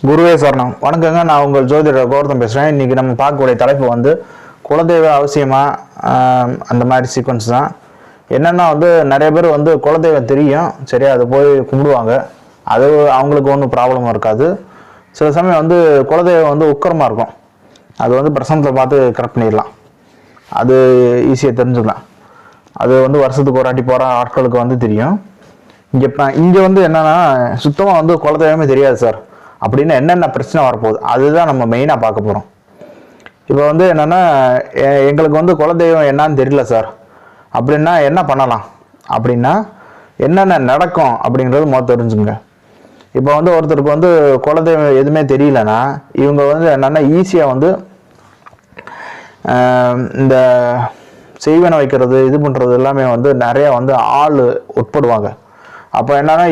குருவே சரணம். வணக்கங்க. நான் உங்கள் ஜோதிடர் கௌதம் பேசுகிறேன். இன்றைக்கி நம்ம பார்க்கக்கூடிய தலைப்பு வந்து குலதெய்வ அவசியமா அந்த மாதிரி சீக்வன்ஸ் தான். என்னென்னா வந்து நிறைய பேர் வந்து குலதெய்வம் தெரியும், சரியா, அது போய் கும்பிடுவாங்க, அது அவங்களுக்கு ஒன்றும் ப்ராப்ளமும் இருக்காது. சில சமயம் வந்து குலதெய்வம் வந்து உக்கரமாக இருக்கும், அது வந்து பிரசனத்தில் பார்த்து கரெக்ட் பண்ணிடலாம், அது ஈஸியாக தெரிஞ்சுக்கலாம். அது வந்து வருஷத்துக்கு ஒரு வாட்டி போகிற ஆட்களுக்கு வந்து தெரியும். இங்கே வந்து என்னென்னா சுத்தமாக வந்து குலதெய்வமே தெரியாது சார் அப்படின்னு என்னென்ன பிரச்சனை வரப்போகுது அதுதான் நம்ம மெயினாக பார்க்க போகிறோம். இப்போ வந்து என்னென்னா எங்களுக்கு வந்து குலதெய்வம் என்னான்னு தெரியல சார் அப்படின்னா என்ன பண்ணலாம், அப்படின்னா என்னென்ன நடக்கும் அப்படிங்கிறது முதல் தெரிஞ்சுங்க. இப்போ வந்து ஒருத்தருக்கு வந்து குலதெய்வம் எதுவுமே தெரியலன்னா இவங்க வந்து என்னென்னா ஈஸியாக வந்து இந்த செய்வனை வைக்கிறது இது பண்ணுறது எல்லாமே வந்து நிறையா வந்து ஆள் உட்படுவாங்க. அப்போ என்னன்னா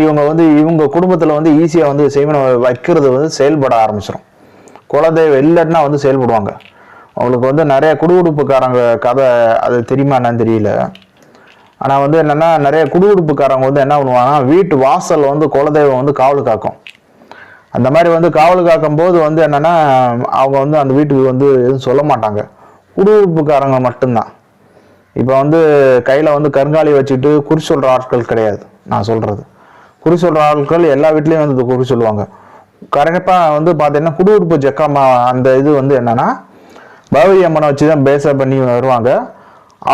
இவங்க குடும்பத்தில் வந்து ஈஸியாக வந்து செய்வனை வைக்கிறது வந்து செயல்பட ஆரம்பிச்சிடும். குலதெய்வம் இல்லைன்னா வந்து செயல்படுவாங்க. அவங்களுக்கு வந்து நிறைய குடுகுடுப்புக்காரங்க கதை அது தெரியுமா என்னன்னு தெரியல. ஆனால் வந்து என்னென்னா நிறைய குடுகுடுப்புக்காரங்க வந்து என்ன பண்ணுவாங்கன்னா வீட்டு வாசல் வந்து குலதெய்வம் வந்து காவல் காக்கும். அந்த மாதிரி வந்து காவல் காக்கும் போது வந்து என்னென்னா அவங்க வந்து அந்த வீட்டுக்கு வந்து எதுவும் சொல்ல மாட்டாங்க, குடுகுடுப்புக்காரங்க மட்டும்தான். இப்போ வந்து கையில் வந்து கருங்காலி வச்சுட்டு குறி சொல்கிற ஆட்கள் கிடையாது. நான் சொல்கிறது குறி சொல்கிற ஆட்கள் எல்லா வீட்லேயும் வந்து குறி சொல்லுவாங்க. கரெக்டாக வந்து பார்த்தீங்கன்னா குடியுறுப்பு ஜக்கம்மா அந்த இது வந்து என்னென்னா பகவதி அம்மனை வச்சு தான் பேச பண்ணி வருவாங்க.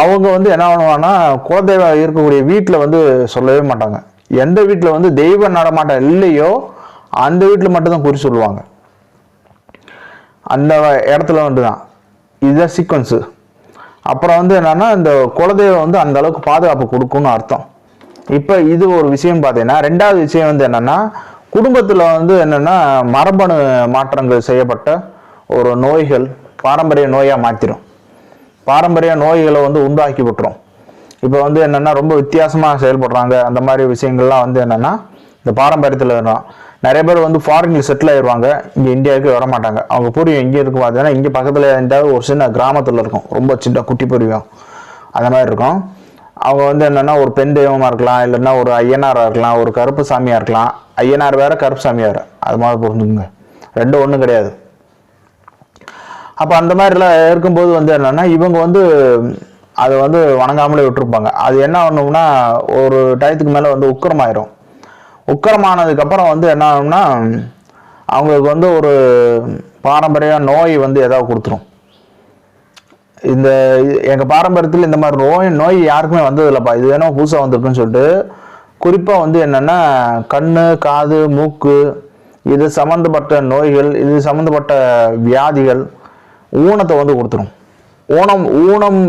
அவங்க வந்து என்ன பண்ணுவாங்கன்னா குலதெய்வம் இருக்கக்கூடிய வீட்டில் வந்து சொல்லவே மாட்டாங்க. எந்த வீட்டில் வந்து தெய்வ நடமாட்டம் இல்லையோ அந்த வீட்டில் மட்டும்தான் குறி சொல்லுவாங்க. அந்த இடத்துல வந்து தான் இதுதான் சீக்வன்ஸு. அப்புறம் வந்து என்னன்னா இந்த குலதெய்வம் வந்து அந்த அளவுக்கு பாதுகாப்பு கொடுக்கும்னு அர்த்தம். இப்போ இது ஒரு விஷயம் பார்த்தீங்கன்னா, ரெண்டாவது விஷயம் வந்து என்னன்னா குடும்பத்தில் வந்து என்னன்னா மரபணு மாற்றங்கள் செய்யப்பட்ட ஒரு நோய்கள் பாரம்பரிய நோயாக மாற்றிடும், பாரம்பரிய நோய்களை வந்து உண்டாக்கி விட்டுரும். இப்போ வந்து என்னன்னா ரொம்ப வித்தியாசமாக செயல்படுறாங்க. அந்த மாதிரி விஷயங்கள்லாம் வந்து என்னன்னா இந்த பாரம்பரியத்தில் வரும். நிறைய பேர் வந்து ஃபாரினில் செட்டில் ஆயிடுவாங்க, இங்கே இந்தியாவுக்கு வர மாட்டாங்க. அவங்க பூர்வீகம் எங்கே இருக்கும் பார்த்தீங்கன்னா இங்கே பக்கத்தில் எந்தாவது ஒரு சின்ன கிராமத்தில் இருக்கும், ரொம்ப சின்ன குட்டி பூர்வீகம் அந்த மாதிரி இருக்கும். அவங்க வந்து என்னென்னா ஒரு பெண் தெய்வமாக இருக்கலாம், இல்லைன்னா ஒரு ஐயனாராக இருக்கலாம், ஒரு கருப்பு சாமியாக இருக்கலாம். ஐயனார் வேறு கருப்பு சாமி வேறு, அது மாதிரி புரிஞ்சுக்குங்க, ரெண்டும் ஒன்றும் கிடையாது. அப்போ அந்த மாதிரிலாம் இருக்கும்போது வந்து என்னென்னா இவங்க வந்து அதை வந்து வணங்காமலே விட்டுருப்பாங்க. அது என்ன பண்ணும்னா ஒரு டயத்துக்கு மேலே வந்து உக்கரமாயிரும். உக்கரமானதுக்கப்புறம் வந்து என்ன ஆகும்னா அவங்களுக்கு வந்து ஒரு பாரம்பரிய நோய் வந்து ஏதாவது கொடுத்துரும். இந்த எங்கள் பாரம்பரியத்தில் இந்த மாதிரி நோய் யாருக்குமே வந்ததில்லப்பா, இது வேணும் புதுசாக வந்திருக்குன்னு சொல்லிட்டு குறிப்பாக வந்து என்னென்னா கண், காது, மூக்கு இது சம்மந்தப்பட்ட நோய்கள், இது சம்மந்தப்பட்ட வியாதிகள், ஊனத்தை வந்து கொடுத்துரும். ஊனம்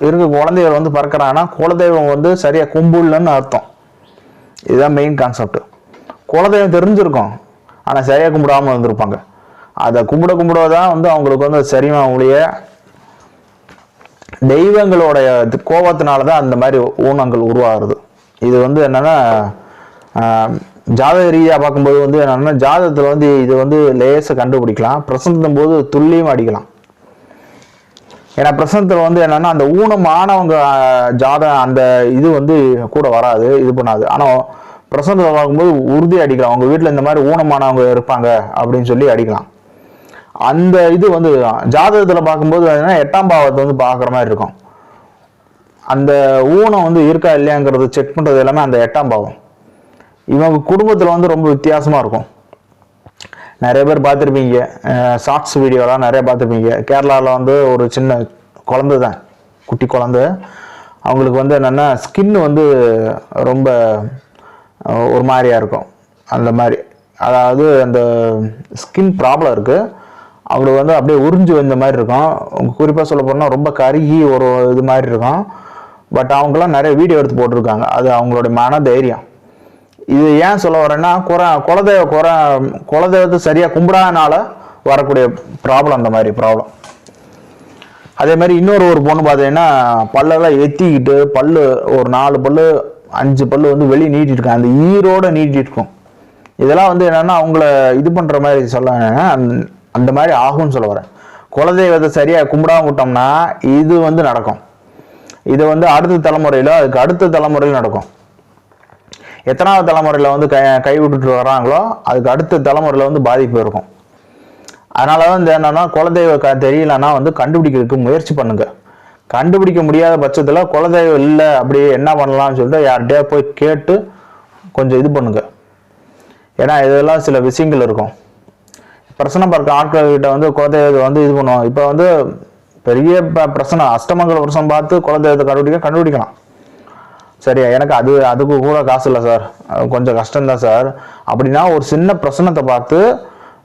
இருக்க குழந்தைகள் வந்து பறக்கிறாங்கன்னா குலதெய்வம் வந்து சரியாக கும்பிடலன்னு அர்த்தம். இதுதான் மெயின் கான்செப்ட். குலதெய்வம் தெரிஞ்சிருக்கும், ஆனால் சரியாக கும்பிடாமல் இருந்திருப்பாங்க. அதை கும்பிடதான் வந்து அவங்களுக்கு வந்து சரியாவுடைய தெய்வங்களுடைய கோபத்தினால தான் அந்த மாதிரி ஊனங்கள் உருவாகுது. இது வந்து என்னன்னா ஜாதக ரீதியாக பார்க்கும்போது வந்து என்னன்னா ஜாதகத்தில் வந்து இது வந்து லேசாக கண்டுபிடிக்கலாம், பிரசனத்தும் போது துல்லியம் அடிக்கலாம். ஏன்னா பிரசனத்தில் வந்து என்னன்னா அந்த ஊனமானவங்க ஜாதகம் அந்த இது வந்து கூட வராது, இது பண்ணாது. ஆனால் பிரசனத்தில் பார்க்கும்போது உறுதி அடிக்கலாம், அவங்க வீட்டில் இந்த மாதிரி ஊனமானவங்க இருப்பாங்க அப்படின்னு சொல்லி அடிக்கலாம். அந்த இது வந்து ஜாதகத்தில் பார்க்கும்போது எட்டாம் பாவத்தை வந்து பார்க்குற மாதிரி இருக்கும். அந்த ஊனம் வந்து இருக்கா இல்லையாங்கிறது செக் பண்ணுறது எல்லாமே அந்த எட்டாம் பாவம். இவங்க குடும்பத்தில் வந்து ரொம்ப வித்தியாசமாக இருக்கும். நிறைய பேர் பார்த்துருப்பீங்க, ஷார்ட்ஸ் வீடியோலாம் நிறைய பார்த்துருப்பீங்க. கேரளாவில் வந்து ஒரு சின்ன குழந்தை தான், குட்டி குழந்தை, அவங்களுக்கு வந்து என்னென்னா ஸ்கின் வந்து ரொம்ப ஒரு மாதிரியாக இருக்கும். அந்த மாதிரி அதாவது அந்த ஸ்கின் ப்ராப்ளம் இருக்குது, அவங்களுக்கு வந்து அப்படியே உறிஞ்சு வந்த மாதிரி இருக்கும். குறிப்பாக சொல்ல போனால் ரொம்ப கருகி ஒரு இது மாதிரி இருக்கும். பட் அவங்களாம் நிறைய வீடியோ எடுத்து போட்டிருக்காங்க, அது அவங்களுடைய மன தைரியம். இது ஏன் சொல்ல வரேன்னா குலதெய்வத்தை சரியாக கும்பிடாதனால வரக்கூடிய ப்ராப்ளம், அந்த மாதிரி ப்ராப்ளம். அதே மாதிரி இன்னொரு பொண்ணு பார்த்தீங்கன்னா பல்லெல்லாம் எத்திக்கிட்டு பல்லு ஒரு 4 பல்லு 5 பல்லு வந்து வெளியே நீட்டிட்டு இருக்காங்க, அந்த ஈரோட நீட்டிட்டு இருக்கும். இதெல்லாம் வந்து என்னன்னா அவங்கள இது பண்ணுற மாதிரி சொல்ல அந்த மாதிரி ஆகும்னு சொல்ல வரேன். குலதெய்வத்தை சரியாக கும்பிடாம விட்டோம்னா இது வந்து நடக்கும். இது வந்து அடுத்த தலைமுறையில் அதுக்கு அடுத்த தலைமுறையில் நடக்கும். எத்தனாவது தலைமுறையில் வந்து கைவிட்டுட்டு வராங்களோ அதுக்கு அடுத்த தலைமுறையில் வந்து பாதிப்பு இருக்கும். அதனால வந்து என்னன்னா குலதெய்வ தெரியலன்னா வந்து கண்டுபிடிக்கிறதுக்கு முயற்சி பண்ணுங்க. கண்டுபிடிக்க முடியாத பட்சத்தில் குலதெய்வம் இல்லை அப்படி என்ன பண்ணலாம்னு சொல்லிட்டு யார்கிட்டயா போய் கேட்டு கொஞ்சம் இது பண்ணுங்க. ஏன்னா இதெல்லாம் சில விஷயங்கள் இருக்கும். பிரச்சனை பார்க்க ஆட்கள்கிட்ட வந்து குலதெய்வத்தை வந்து இது பண்ணுவோம். இப்போ வந்து பெரிய பிரச்சனை அஷ்டமங்கல வருஷம் பார்த்து குலதெய்வத்தை கண்டுபிடிக்கலாம். சரியா, எனக்கு அதுக்கு கூட காசு இல்லை சார், கொஞ்சம் கஷ்டம்தான் சார் அப்படின்னா ஒரு சின்ன பிரச்சனத்தை பார்த்து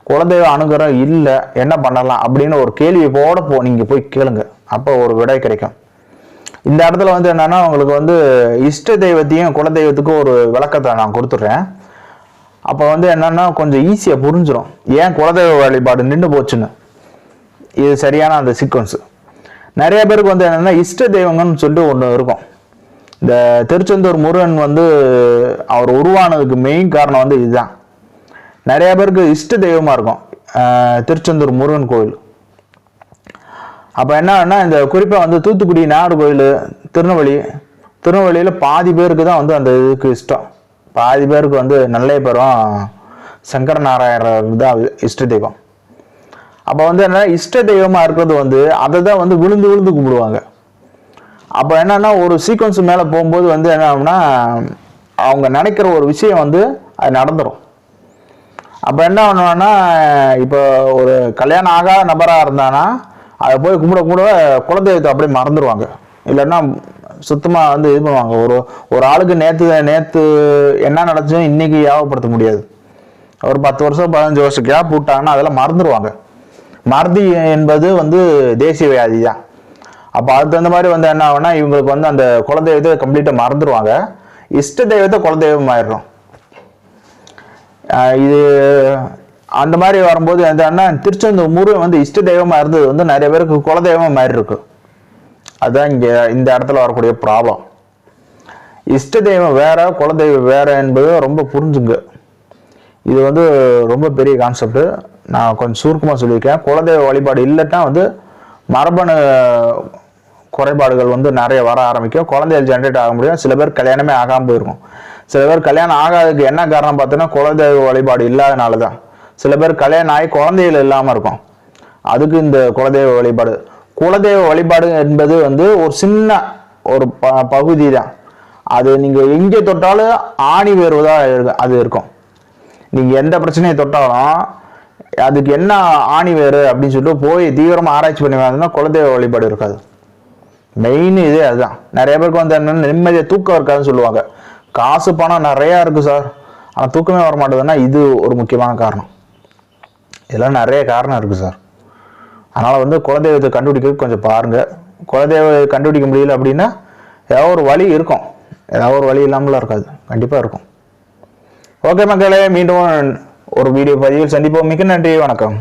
குலதெய்வ அனுகிரகம் இல்லை என்ன பண்ணலாம் அப்படின்னு ஒரு கேள்வி நீங்க போய் கேளுங்க. அப்போ ஒரு விடை கிடைக்கும். இந்த இடத்துல வந்து என்னன்னா உங்களுக்கு வந்து இஷ்ட தெய்வத்தையும் குலதெய்வத்துக்கும் ஒரு விளக்கத்தை நான் கொடுத்துட்றேன். அப்போ வந்து என்னன்னா கொஞ்சம் ஈஸியா புரிஞ்சிடும் ஏன் குலதெய்வ வழிபாடு நின்று போச்சுன்னு. இது சரியான அந்த சீக்வன்ஸ். நிறைய பேருக்கு வந்து என்னன்னா இஷ்ட தெய்வங்கன்னு சொல்லிட்டு ஒன்று இருக்கும். இந்த திருச்செந்தூர் முருகன் வந்து அவர் உருவானதுக்கு மெயின் காரணம் வந்து இதுதான். நிறைய பேருக்கு இஷ்ட தெய்வமா இருக்கும் திருச்செந்தூர் முருகன் கோயில். அப்ப என்னன்னா இந்த குறிப்பா வந்து தூத்துக்குடி நாகர்கோயில், திருநெல்வேலியில பாதி பேருக்கு தான் வந்து அந்த இதுக்கு இஷ்டம். பாதி பேருக்கு வந்து நல்லையப்பெரும் சங்கர நாராயணர் தான் இஷ்ட தெய்வம். அப்ப வந்து என்ன இஷ்ட தெய்வமா இருக்கிறது வந்து அதை தான் வந்து விழுந்து கும்பிடுவாங்க. அப்ப என்னன்னா ஒரு சீக்வன்ஸ் மேல போகும்போது வந்து என்ன ஆகும்னா அவங்க நினைக்கிற ஒரு விஷயம் வந்து அது நடந்துடும். அப்ப என்ன பண்ணுவான்னா இப்போ ஒரு கல்யாணம் ஆகாத நபரா இருந்தானா அதை போய் கும்பிட குலதெய்வத்தை அப்படியே மறந்துடுவாங்க. இல்லைன்னா சுத்தமா வந்து இது பண்ணுவாங்க. ஒரு ஆளுக்கு நேத்து என்ன நடந்துச்சுன்னு இன்னைக்கு ஞாபகப்படுத்த முடியாது. ஒரு 10 வருஷம் 15 வருஷம் கேப் விட்டாங்கன்னா அதெல்லாம் மறந்துடுவாங்க. மறதி என்பது வந்து தேசிய வியாதி தான். அப்போ அதுக்கு தகுந்த மாதிரி வந்து என்ன ஆகும்னா இவங்களுக்கு வந்து அந்த குலதெய்வத்தை கம்ப்ளீட்டா மறந்துடுவாங்க. இஷ்ட தெய்வத்தை குலதெய்வம் ஆயிடுறோம். இது அந்த மாதிரி வரும்போது என்னன்னா திருச்செந்தூர் முருகன் வந்து இஷ்ட தெய்வமா இருந்தது வந்து நிறைய பேருக்கு குலதெய்வமா மாறி இருக்கு. அதுதான் இங்க இந்த இடத்துல வரக்கூடிய ப்ராப்ளம். இஷ்ட தெய்வம் வேற, குலதெய்வம் வேற என்பது ரொம்ப புரிஞ்சுங்க. இது வந்து ரொம்ப பெரிய கான்செப்ட். நான் கொஞ்சம் சுருக்கமா சொல்லியிருக்கேன். குலதெய்வ வழிபாடு இல்லைன்னா வந்து மரபணு குறைபாடுகள் வந்து நிறைய வர ஆரம்பிக்கும். குழந்தைகள் ஜென்ரேட் ஆக முடியும். சில பேர் கல்யாணமே ஆகாம போயிருக்கும். சில பேர் கல்யாணம் ஆகாததுக்கு என்ன காரணம் பார்த்தீங்கன்னா குலதெய்வ வழிபாடு இல்லாதனாலதான். சில பேர் கல்யாணம் ஆகி குழந்தைகள் இல்லாம இருக்கும். அதுக்கு இந்த குலதெய்வ வழிபாடு என்பது வந்து ஒரு சின்ன ஒரு பகுதி தான். அது நீங்க எங்கே தொட்டாலும் ஆணி வேறுவதா அது இருக்கும். நீங்க எந்த பிரச்சனையை தொட்டாலும் அதுக்கு என்ன ஆணி வேறு அப்படின்னு சொல்லிட்டு போய் தீவிரமா ஆராய்ச்சி பண்ணி வந்தோம்னா குலதெய்வ வழிபாடு இருக்காது. மெயின் இதே அதுதான். நிறைய பேருக்கு வந்து என்னன்னா நிம்மதியா தூக்கம் இருக்காதுன்னு சொல்லுவாங்க. காசு பணம் நிறைய இருக்கு சார், ஆனா தூக்கமே வர மாட்டேதுன்னா இது ஒரு முக்கியமான காரணம். இதெல்லாம் நிறைய காரணம் இருக்கு சார். அதனால வந்து குலதெய்வத்தை கண்டுபிடிக்கிறது கொஞ்சம் பாருங்க. குலதெய்வத்தை கண்டுபிடிக்க முடியல அப்படின்னா ஏதாவது ஒரு வழி இருக்கும். ஏதாவது ஒரு வழி இல்லாமலாம் இருக்காது, கண்டிப்பா இருக்கும். ஓகே மக்களே, மீண்டும் ஒரு வீடியோ பதிவில் சந்திப்போம். மிக்க நன்றி, வணக்கம்.